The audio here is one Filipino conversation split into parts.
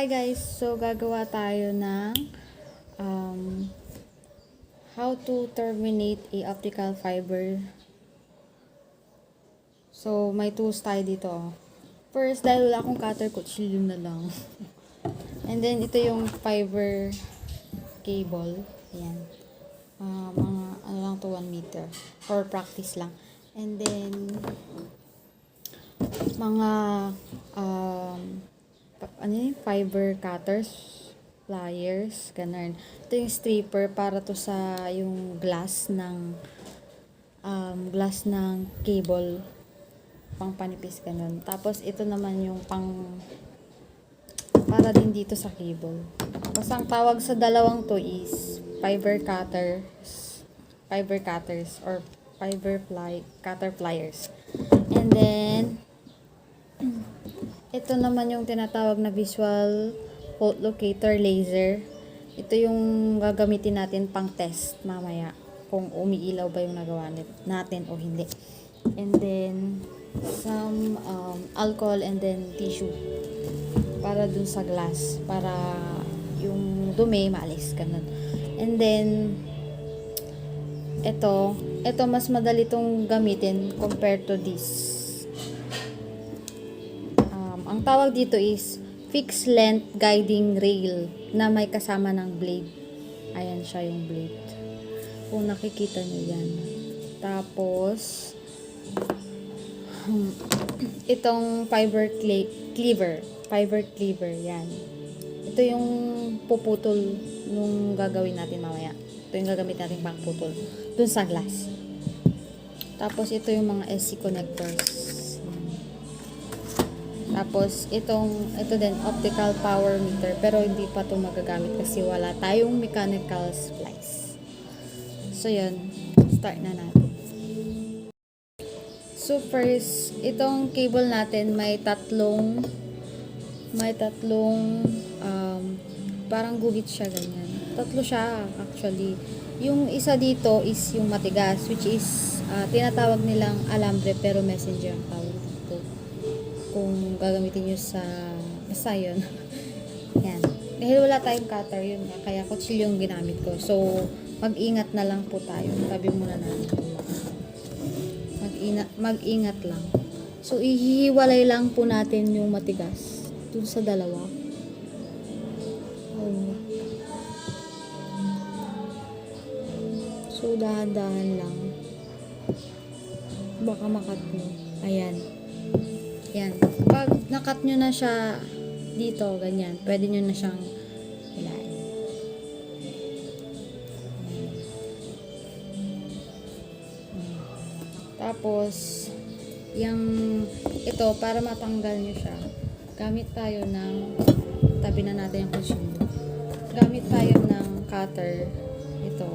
Hi guys! So gagawa tayo ng how to terminate a optical fiber. So may tools tayo dito. First, dahil wala akong cutter, kutsilyo na lang. And then ito yung fiber cable. Ayan. Mga ano lang to, 1 meter. For practice lang. And then mga fiber cutters, pliers, ganun. Ito yung stripper para to sa yung glass ng cable, pang panipis, ganun. Tapos ito naman yung para din dito sa cable. Basta ang tawag sa dalawang to is fiber cutters or cutter pliers. And then ito naman yung tinatawag na visual fault locator laser. Ito yung gagamitin natin pang test mamaya kung umiilaw ba yung nagawa natin o hindi. And then some alcohol and then tissue para dun sa glass, para yung dumi maalis, ganun. And then ito mas madali tong gamitin compared to this. Ang tawag dito is fixed length guiding rail na may kasama ng blade. Ayan siya yung blade. Kung nakikita nyo yan. Tapos itong fiber cleaver, yan. Ito yung puputol nung gagawin natin mamaya. Ito yung gagamit natin pang putol dun sa glass. Tapos ito yung mga SC connectors. Tapos ito din optical power meter, pero hindi pa ito magagamit kasi wala tayong mechanical splice. So yun, start na natin. So first, itong cable natin may tatlong parang guhit siya, ganyan. Tatlo siya actually. Yung isa dito is yung matigas, which is tinatawag nilang alambre, pero messenger ang tawag dito. Kung gagamitin nyo sa basta yun. Yan. Dahil wala tayong cutter, yun nga, kaya kutsilyo yung ginamit ko. So mag-ingat na lang po tayo. Tabi muna natin. Mag-ingat lang. So ihiwalay lang po natin yung matigas dun sa dalawa. So dahan-dahan lang. Baka makat mo. Ayan. Yan. Pag nakat nyo na siya dito, ganyan, pwede nyo na siyang hilain. Tapos, ito, para matanggal nyo siya, gamit tayo ng, tabi na natin yung kutsilyo. Gamit tayo ng cutter. Ito.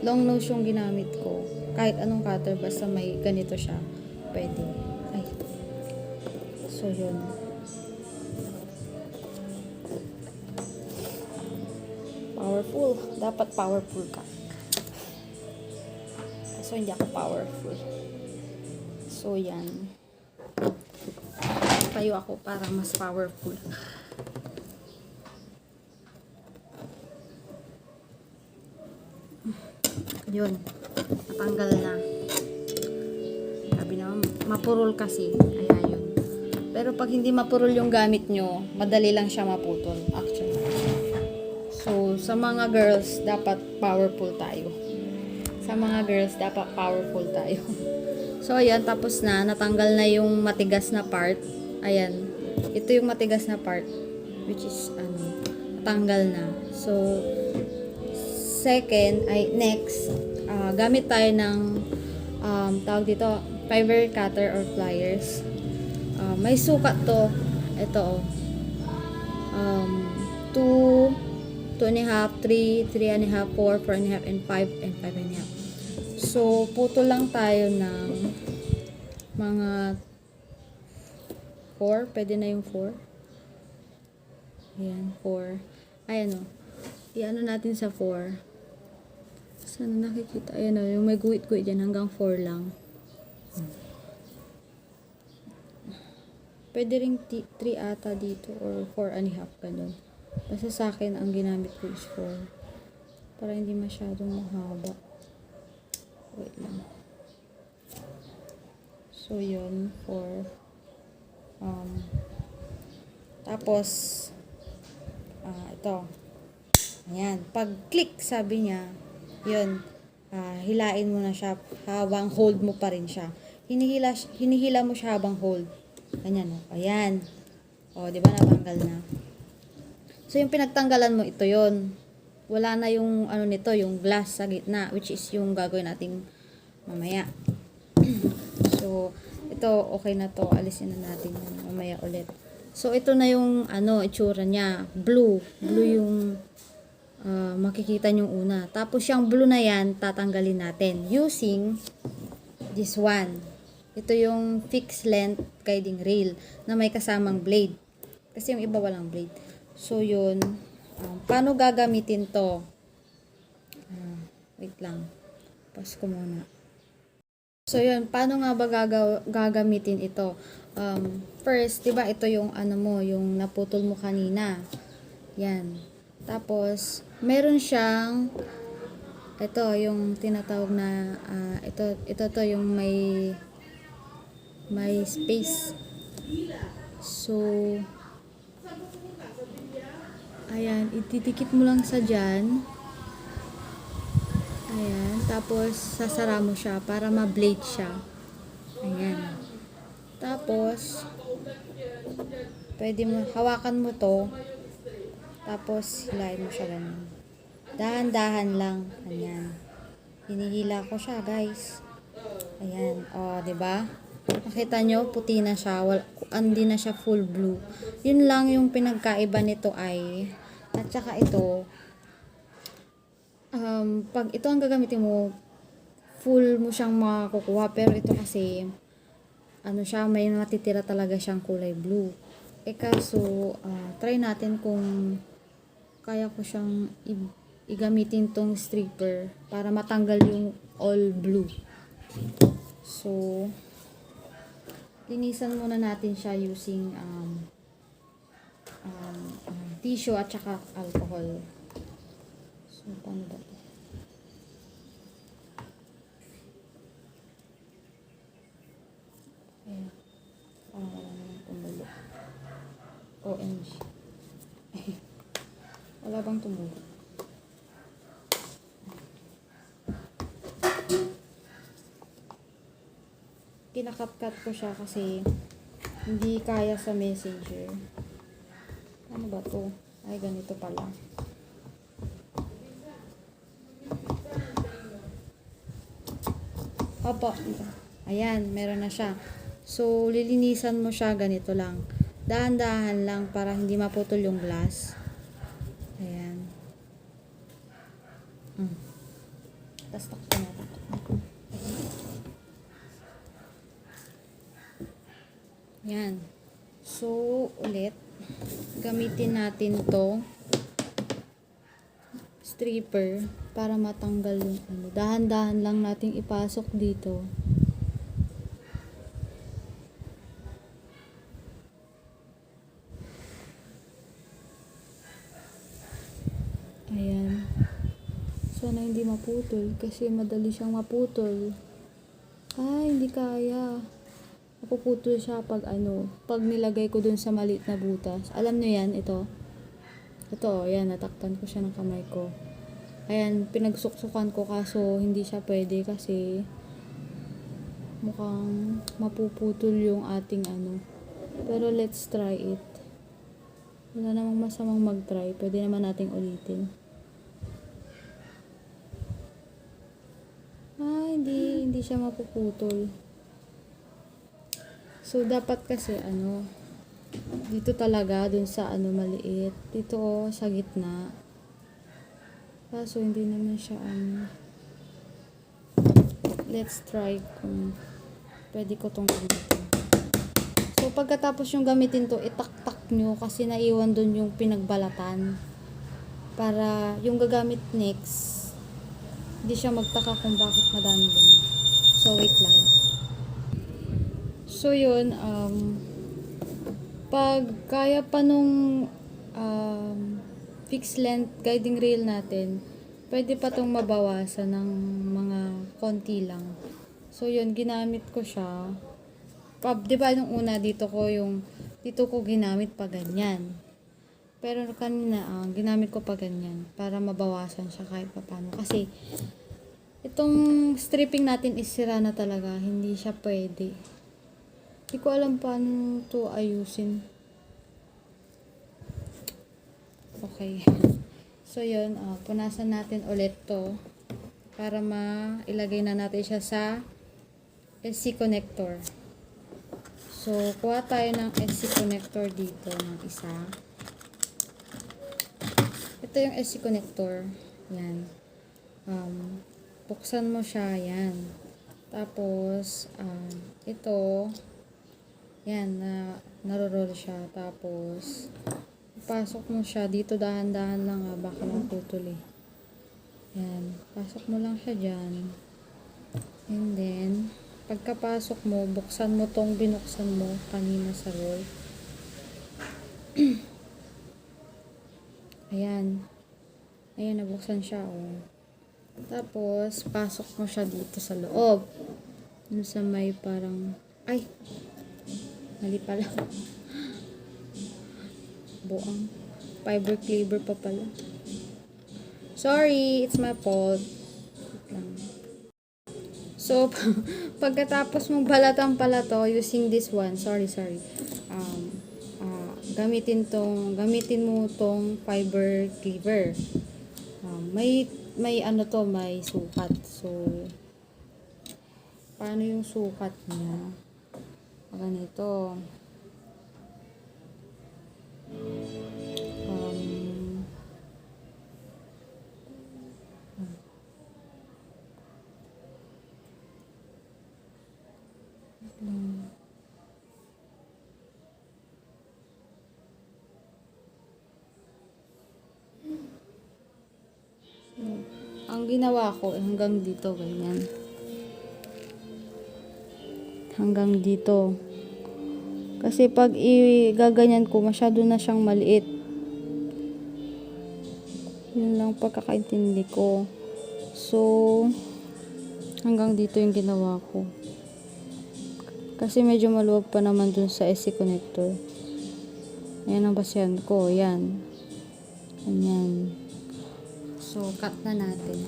Long nose yung ginamit ko. Kahit anong cutter, basta may ganito siya, pwede. So yun. Powerful. Dapat powerful ka. So hindi ako powerful. So yan. Tayo ako para mas powerful. Yun. Natanggal na. Sabi naman, mapurol kasi. Kaya yun. Pero pag hindi mapurol yung gamit nyo, madali lang siya maputol, actually. So, sa mga girls, dapat powerful tayo. So, ayan, tapos natanggal na yung matigas na part. Ayan, ito yung matigas na part, which is, natanggal na. So, next, gamit tayo ng, tawag dito, fiber cutter or pliers. May sukat to. Ito, 2, 2.5, 3, 3.5, 4, 4.5, and 5, and 5.5. So, putol lang tayo ng mga 4. Pwede na yung 4. Ayan, 4. Ayan o. Iano natin sa 4. Sana nakikita. Ayan o, yung may guhit-guhit dyan. Hanggang 4 lang. Pwede ring 3 ata dito or 4.5 ganun. Basta sa akin, ang ginamit ko is 4. Para hindi masyadong mahaba. Wait lang. So, yun. 4. Tapos, ito. Ayan. Pag click, sabi niya, yun. Hilain mo na siya habang hold mo pa rin siya. Hinihila mo siya habang hold. Ganyan, o. Ayan. O, di ba natanggal na? So, yung pinagtanggalan mo, ito yon. Wala na yung, ano nito, yung glass sa gitna, which is yung gagawin nating mamaya. So, ito, okay na to. Alisin na natin yung mamaya ulit. So, ito na yung, itsura niya. Blue. Blue yung, makikita nyo una. Tapos, yung blue na yan, tatanggalin natin. Using this one. Ito yung fixed length guiding rail na may kasamang blade. Kasi yung iba walang blade. So, yun. Paano gagamitin to? Wait lang. Pause ko muna. So, yun. Paano nga ba gagamitin ito? First, diba ito yung yung naputol mo kanina. Yan. Tapos, meron siyang ito, yung tinatawag na ito to yung may space. So, ayan, itidikit mo lang sa dyan. Ayan, tapos sasara mo siya para ma-blade siya. Ayan. Tapos, pwede mo, hawakan mo to. Tapos, hilahin mo siya ganun. Dahan-dahan lang. Ayan. Hinihila ko siya, guys. Ayan. O, diba? Nakita nyo, puti na siya. Hindi na siya full blue. Yun lang yung pinagkaiba nito ay, at saka ito, pag ito ang gagamitin mo, full mo siyang makukuha. Pero ito kasi, siya, may matitira talaga siyang kulay blue. Kaso, try natin kung kaya ko siyang igamitin tong stripper para matanggal yung all blue. So, linisan muna natin siya using tissue at saka alcohol. So, paano ba ito? Ayan. Parang wala naman tumulo. OMG. Wala bang tumulo? Kinakat-cut ko siya kasi hindi kaya sa messenger. Ano ba to? Ay, ganito pala. Opo. Ayan, meron na siya. So, lilinisan mo siya ganito lang. Dahan-dahan lang para hindi maputol yung glass. Ayan. Tapos takpan natin. Yan. So, ulit, gamitin natin to stripper para matanggal yung dahan-dahan lang nating ipasok dito. Ayan. Sana hindi maputol kasi madali siyang maputol. Ay, hindi kaya. Napuputol siya pag pag nilagay ko dun sa maliit na butas. Alam nyo yan, ito. Ito, yan, natakpan ko siya ng kamay ko. Ayan, pinagsuksukan ko kaso hindi siya pwede kasi mukhang mapuputol yung ating Pero let's try it. Wala namang masamang mag-try. Pwede naman nating ulitin. Hindi siya mapuputol. So, dapat kasi dito talaga, dun sa maliit. Dito sa gitna. Kaso, hindi naman siya let's try kung pwede ko tong gamitin. So, pagkatapos yung gamitin to, itaktak nyo kasi naiwan dun yung pinagbalatan. Para yung gagamit next, hindi siya magtaka kung bakit madami dun. So, wait lang. So, yun, Pag kaya pa nung fixed length guiding rail natin, pwede pa tong mabawasan ng mga konti lang. So, yun, ginamit ko siya. Di ba nung una dito ko ginamit pa ganyan. Pero kanina, ginamit ko pa ganyan para mabawasan siya kahit paano. Kasi, itong stripping natin is sira na talaga. Hindi siya pwede. Hindi ko alam paano to ayusin. Okay. So, yun. Punasan natin ulit to para mailagay na natin siya sa SC connector. So, kuha tayo ng SC connector dito ng isa. Ito yung SC connector. Yan. Buksan mo siya. Yan. Tapos, ito, yan, naroroll siya. Tapos, pasok mo siya dito, dahan-dahan lang baka maputol eh. Yan. Pasok mo lang siya dyan. And then, pagkapasok mo, buksan mo tong binuksan mo kanina sa roll. Ayan. Ayan, nabuksan siya, oh. Tapos, pasok mo siya dito sa loob. Dun sa may parang, ay, mali pala. Buang. Fiber cleaver pa pala. Sorry, it's my fault. Wait lang. So, pagkatapos mong balatan pala to, using this one, sorry. Gamitin mo tong fiber cleaver. May ano to, may sukat. So, paano yung sukat niya? Ganito. Ang ginawa ko hanggang dito, ganyan. Hanggang dito. Kasi pag gaganyan ko, masyado na siyang maliit. Yun lang pagkakaintindi ko. So, hanggang dito yung ginawa ko. Kasi medyo maluwag pa naman dun sa SC connector. Ayan ang basihan ko. Yan. Ganyan. So, cut na natin.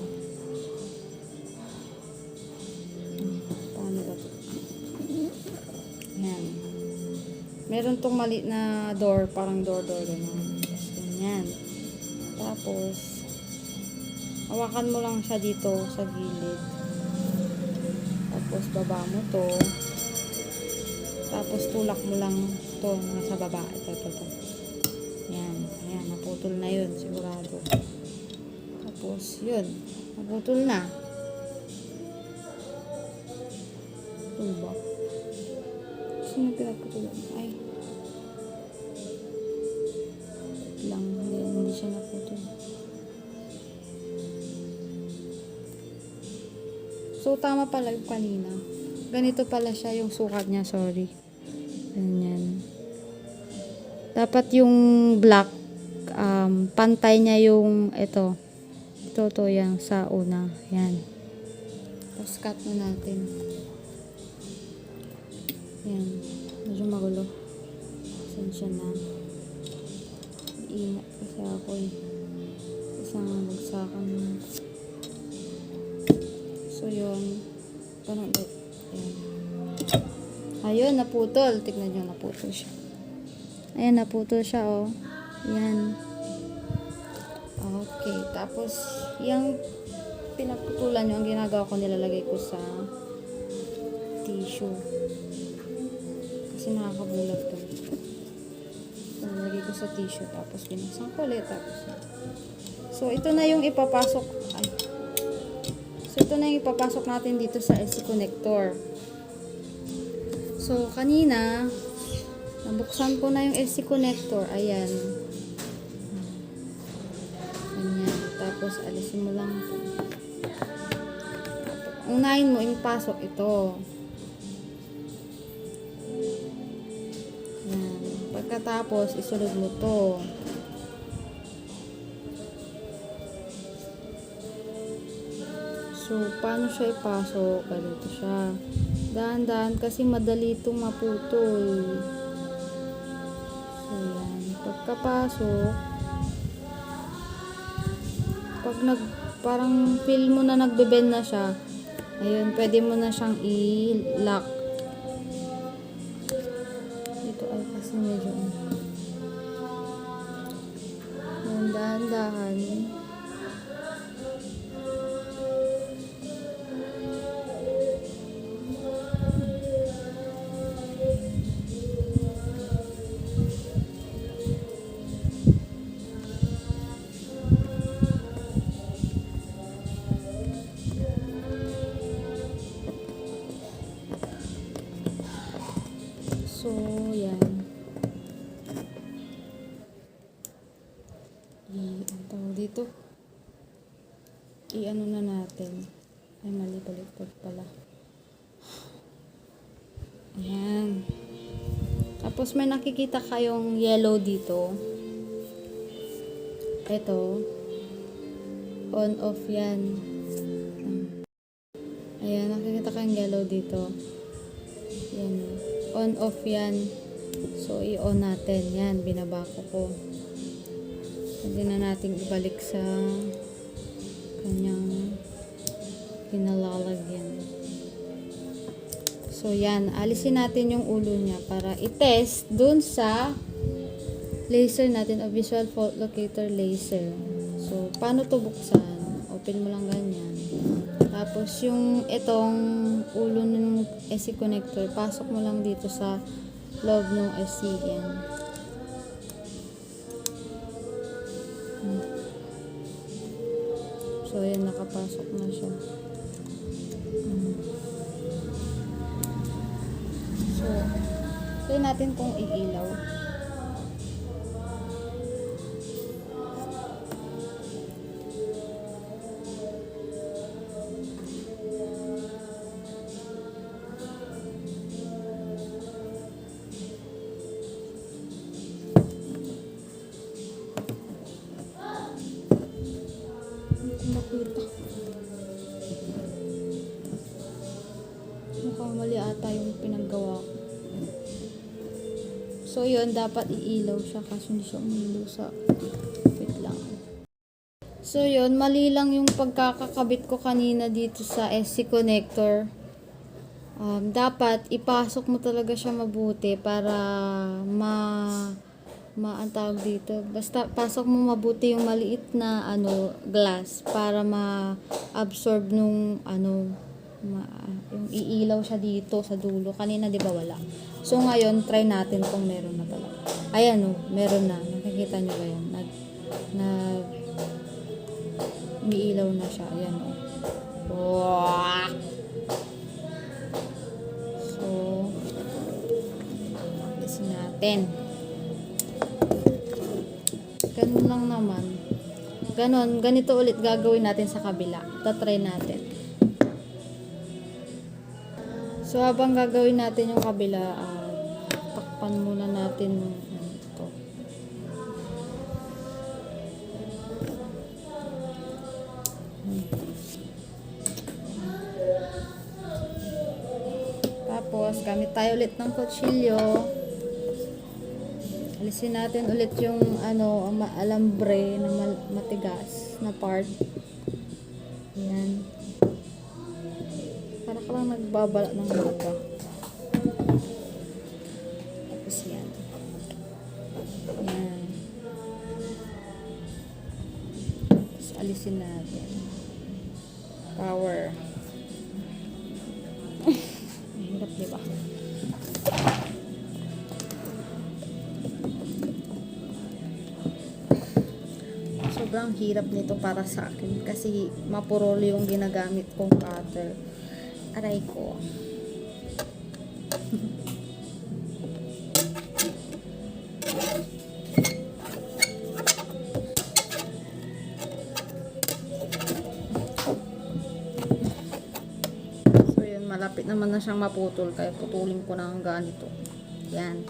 Paano ba ito? Yan. Meron tong maliit na door. Parang door. Ganyan. Ganyan. Tapos, hawakan mo lang siya dito sa gilid. Tapos, baba mo to. Tapos, tulak mo lang to nasa baba. Ito. Yan. Ayan. Naputol na yun. Sigurado. Tapos, yun. Naputol na. Putol ba? Sino pinagputulan? Ay. Lang. Hindi siya naputol. So, tama pala yung kanina. Ganito pala siya yung sukat niya. Sorry. Ganyan. Dapat yung black, pantay niya yung ito. Ito yan sa una. Yan. Tapos cut na natin. Yan. Medyo magulo. Pasensya na. Iingat kasi ako eh. Isang magsakan. So yun. Parang yan. Ayun, naputol. Tignan nyo, naputol siya. Ayan, naputol siya, oh. Yan. Okay, tapos yung pinaputulan nyo, ang ginagawa ko, nilalagay ko sa tissue. Kasi nakakabulag to. Nilalagay ko sa tissue, tapos binuksan ko ulit. So, ito na yung ipapasok. So, ito na yung ipapasok natin dito sa SC connector. So, kanina, nabuksan ko na yung SC connector. Ayan. Tapos, alisin mo lang ito. Unahin mo, ipasok ito. Yan. Pagkatapos, isunod mo to. So, paano siya ipasok? Ganito siya. Dahan-dahan kasi madali itong maputol. So, yan. Pagkapasok, pag parang feel mo na nagbe-bend na siya, ayun, pwede mo na siyang i-lock. Dito ay kasi medyo yan, dahan-dahan. So, yan. Ang tawag dito. I-ano na natin. Ay, mali, baliktad pala. Ayan. Tapos may nakikita kayong yellow dito. Ito. On, off yan. Ayan, nakikita kayong yellow dito. Yan. On, off yan. So, i-on natin. Yan, binabako ko. Pwede na natin ibalik sa kanyang pinalalagyan. So, yan. Alisin natin yung ulo niya para i-test dun sa laser natin o visual fault locator laser. So, paano to buksan? Open mo lang ganyan. Tapos, yung itong ulo ng SC connector, pasok mo lang dito sa loob ng SC. Yan. So, yan. Nakapasok na siya. So, try natin kung iilaw. Makita. Mukhang mali ata yung pinaggawa ko. So, yun, dapat iilaw siya kasi hindi siya umilaw sa... Wait lang. So, yun, mali lang yung pagkakakabit ko kanina dito sa SC connector. Dapat ipasok mo talaga siya mabuti para ang tawag dito. Basta pasok mo mabuti yung maliit na glass para ma-absorb nung yung iilaw siya dito sa dulo. Kanina 'di ba wala? So ngayon try natin kung meron na talaga. Ayan meron na. Nakikita niyo ba 'yan? Umiilaw na siya. Ayan Wow! So alisin natin. Ganun lang naman. Ganito ulit gagawin natin sa kabila. Tatry natin. So, habang gagawin natin yung kabila, takpan muna natin yung ito. Tapos, gamit tayo ulit ng kutsilyo. Alisin natin ulit yung alambre na matigas na part. Ayan. Para ka lang nagbabala ng mata. Tapos yan. Ayan. Tapos alisin natin. Power. Hirap diba? Sobrang hirap nito para sa akin kasi mapurol yung ginagamit kong cutter. Aray ko. So yun, malapit naman na siyang maputol kaya putulin ko na ang ganito. Yan.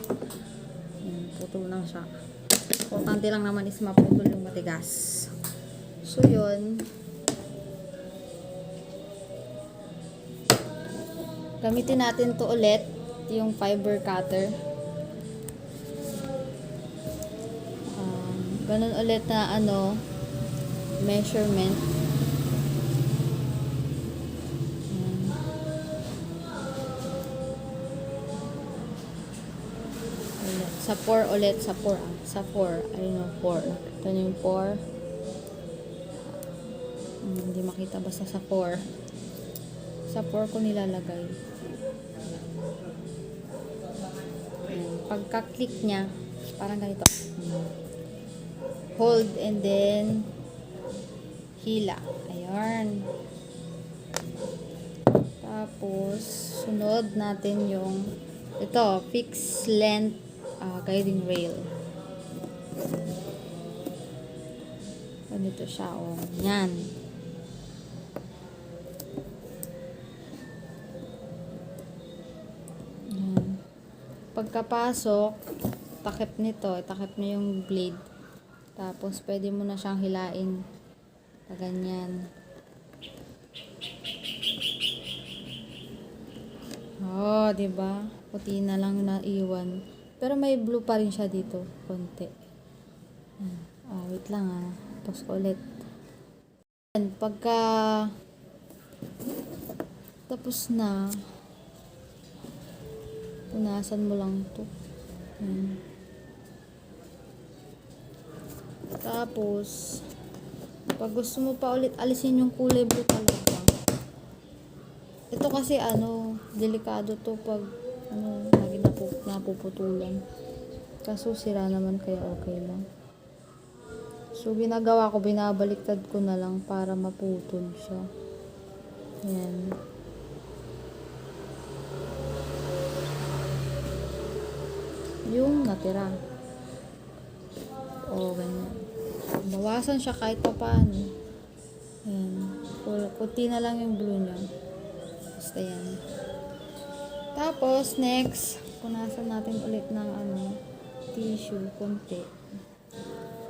Yan. putol na siya. Importante lang naman is maputol yung matigas. So, yun. Gamitin natin to ulit, yung fiber cutter. Ganun ulit na measurement. Sa 4 ulit, sa 4. Sa 4. Ayun o, 4. Ito yung 4. Hindi makita basta sa 4. Sa 4 ko nilalagay. Pagka-click niya, parang ganito. Hold and then hila. Ayan. Tapos, sunod natin yung ito, fixed length guiding rail. Ganito siya, o. Yan. Yan. Pagkapasok, takip nito, itakip mo yung blade. Tapos, pwede mo na siyang hilain. Ganyan. Oh, diba? Puti na lang naiwan. Pero may blue pa rin siya dito. Konti. Wait lang Tapos ulit. Pagka tapos na, punasan mo lang to. Tapos, pag gusto mo pa ulit alisin yung kulay blue talaga. Ito kasi delikado to pag lagi napuputulan. Kaso sira naman kaya okay lang. So ginagawa ko, binabaliktad ko na lang para maputol siya. Yan. Yung natira. O ganyan. Bawasan siya kahit pa paano. Yan. Puti na lang yung blue niya. Basta yan. Tapos, next, punasan natin ulit ng tissue, konti.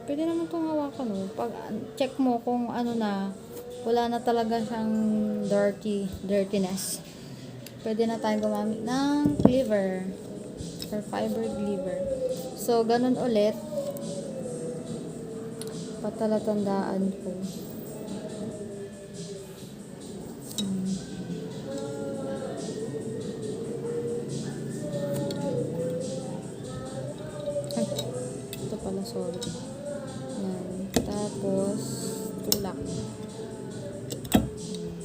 Pwede naman itong hawakan, Pag check mo kung wala na talaga siyang dirtiness. Pwede na tayong gumamit ng cleaver or fiber cleaver. So, ganun ulit. Patalatandaan ko. Sorry. Yan. Tapos, tulak.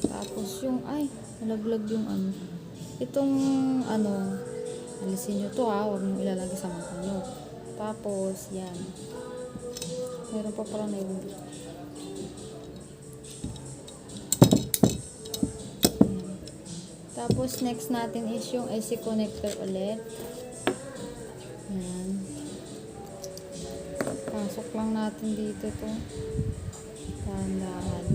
Tapos, nalaglag yung itong, alisin nyo to huwag nyo ilalagay sa mata nyo. Tapos, yan. Meron pa parang naiwan dito. Tapos, next natin is yung AC connector ulit. Yan. Pasok lang natin dito to. Dahan-dahan.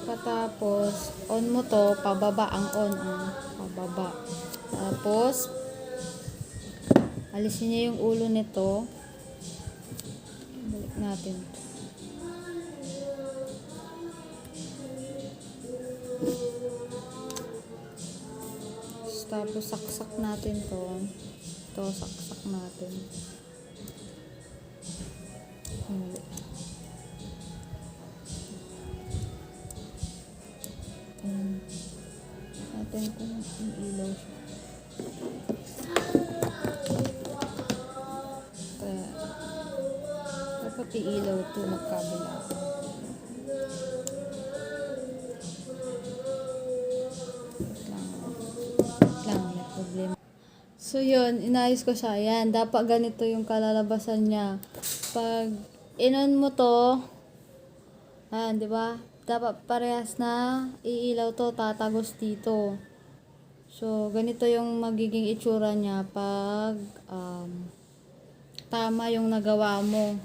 Pagkatapos, on mo to, pababa ang on, pababa. Tapos, alisin niya yung ulo nito. Balik natin. Tapos, saksak natin to. Ito, saksak natin. Natin kung yung ilaw siya. Kaya, dapat ilaw ito magkabila. So, yun, inayos ko siya. Ayan, dapat ganito yung kalalabasan niya. Pag inon mo to, ayan, di ba? Dapat parehas na iilaw to, tatagos dito. So, ganito yung magiging itsura niya pag tama yung nagawa mo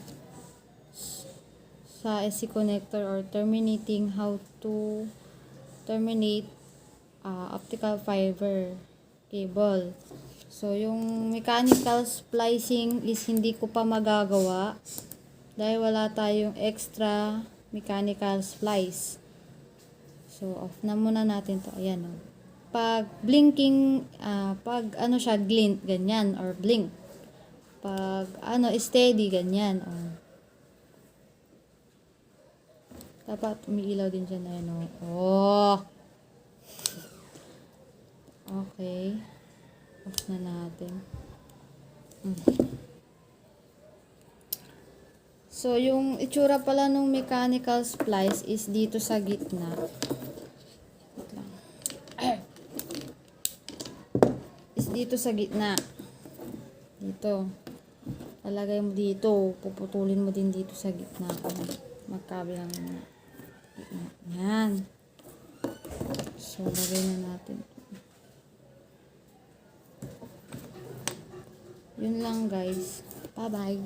sa SC connector or terminating how to terminate optical fiber cable. So, yung mechanical splicing is hindi ko pa magagawa dahil wala tayong extra mechanical splice. So, off na muna natin to. Ayan, oh. Pag blinking, pag ano siya, glint, ganyan, or blink. Pag ano, steady, ganyan, oh. Dapat umiilaw din siya na yan, oh. Oh! Okay. Off na natin. So, yung itsura pala ng mechanical splice is dito sa gitna. Wait lang. Is dito sa gitna. Dito. Lalagay mo dito. Puputulin mo din dito sa gitna. Magkabilang na. Yan. So, lagay na natin. Yun lang guys. Bye-bye.